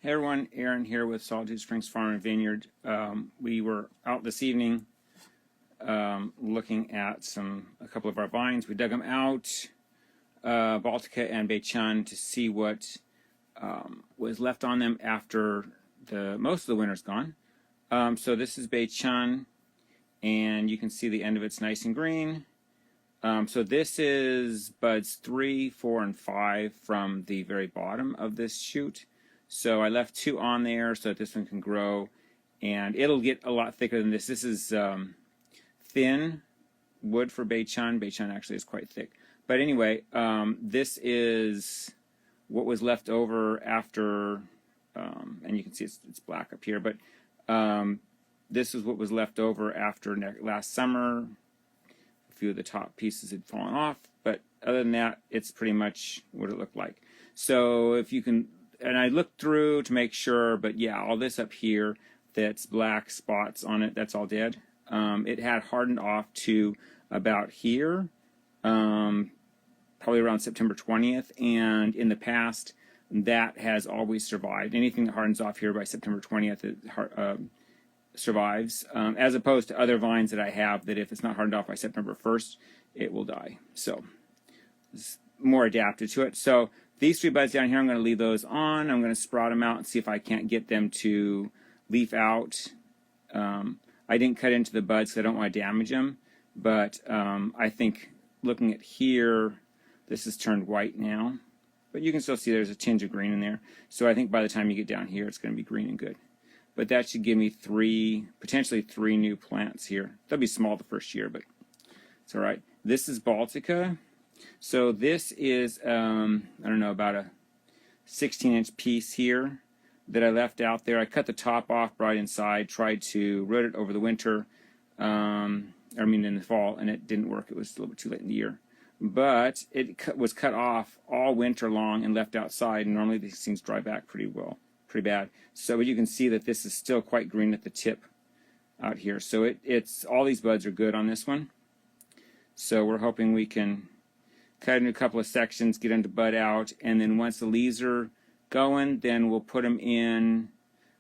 Hey everyone, Aaron here with Solitude Springs Farm and Vineyard. We were out this evening looking at a couple of our vines. We dug them out, Baltica and Beichun, to see what was left on them after most of the winter's gone. So this is Beichun, and you can see the end of it's nice and green. So this is buds 3, 4, and 5 from the very bottom of this shoot. So I left 2 on there so that this one can grow, and it'll get a lot thicker than this. This is thin wood for Beichun. Beichun actually is quite thick. But anyway, this is what was left over after, and you can see it's black up here, but this is what was left over after last summer. A few of the top pieces had fallen off, but other than that, it's pretty much what it looked like. So if you can, and I looked through to make sure, but yeah, all this up here that's black spots on it, that's all dead. It had hardened off to about here, probably around September 20th, and in the past, that has always survived. Anything that hardens off here by September 20th, it survives, as opposed to other vines that I have that if it's not hardened off by September 1st, it will die. So it's more adapted to it. So these 3 buds down here, I'm going to leave those on. I'm going to sprout them out and see if I can't get them to leaf out. I didn't cut into the buds because I don't want to damage them, but I think looking at here, this is turned white now, but you can still see there's a tinge of green in there. So I think by the time you get down here, it's going to be green and good. But that should give me potentially three new plants here. They'll be small the first year, but it's all right. This is Baltica. So this is, I don't know, about a 16-inch piece here that I left out there. I cut the top off, brought it inside, tried to root it over the winter, in the fall, and it didn't work. It was a little bit too late in the year. But it was cut off all winter long and left outside, and normally these things dry back pretty bad. So you can see that this is still quite green at the tip out here. So it's all these buds are good on this one. So we're hoping we can cut into a couple of sections, get them to bud out, and then once the leaves are going, then we'll put them in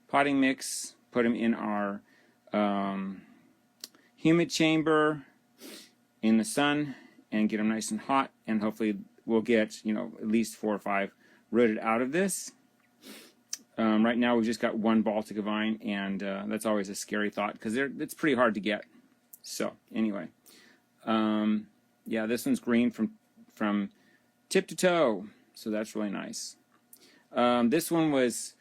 potting mix, put them in our humid chamber in the sun, and get them nice and hot, and hopefully we'll get at least 4 or 5 rooted out of this. Right now we've just got 1 Baltica vine, and that's always a scary thought because it's pretty hard to get. So anyway, yeah, this one's green from tip to toe, so that's really nice. This one was,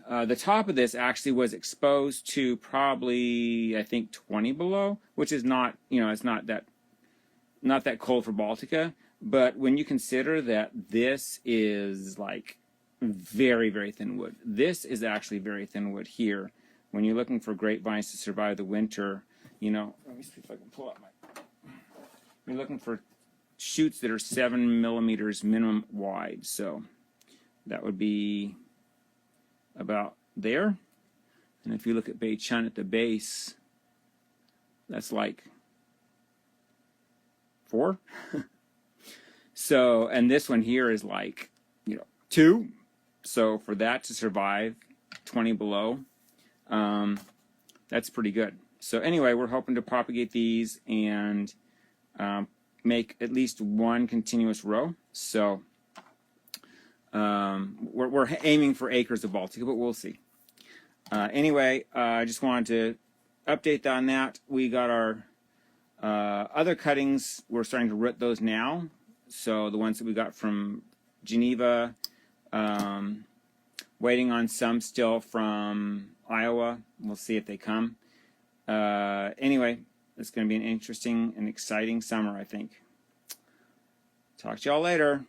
the top of this actually was exposed to probably, I think, 20 below, which is not, it's not that cold for Baltica, but when you consider that this is like very, very thin wood. This is actually very thin wood here. When you're looking for grapevines to survive the winter, let me see if I can pull out you're looking for shoots that are 7 millimeters minimum wide. So that would be about there. And if you look at Beichun at the base, that's like 4. So, and this one here is like, 2. So for that to survive 20 below, that's pretty good. So anyway, we're hoping to propagate these and make at least 1 continuous row. So we're aiming for acres of Baltica, but we'll see. Anyway, I just wanted to update on that. We got our other cuttings. We're starting to root those now. So the ones that we got from Geneva, waiting on some still from Iowa. We'll see if they come. Anyway, it's going to be an interesting and exciting summer, I think. Talk to y'all later.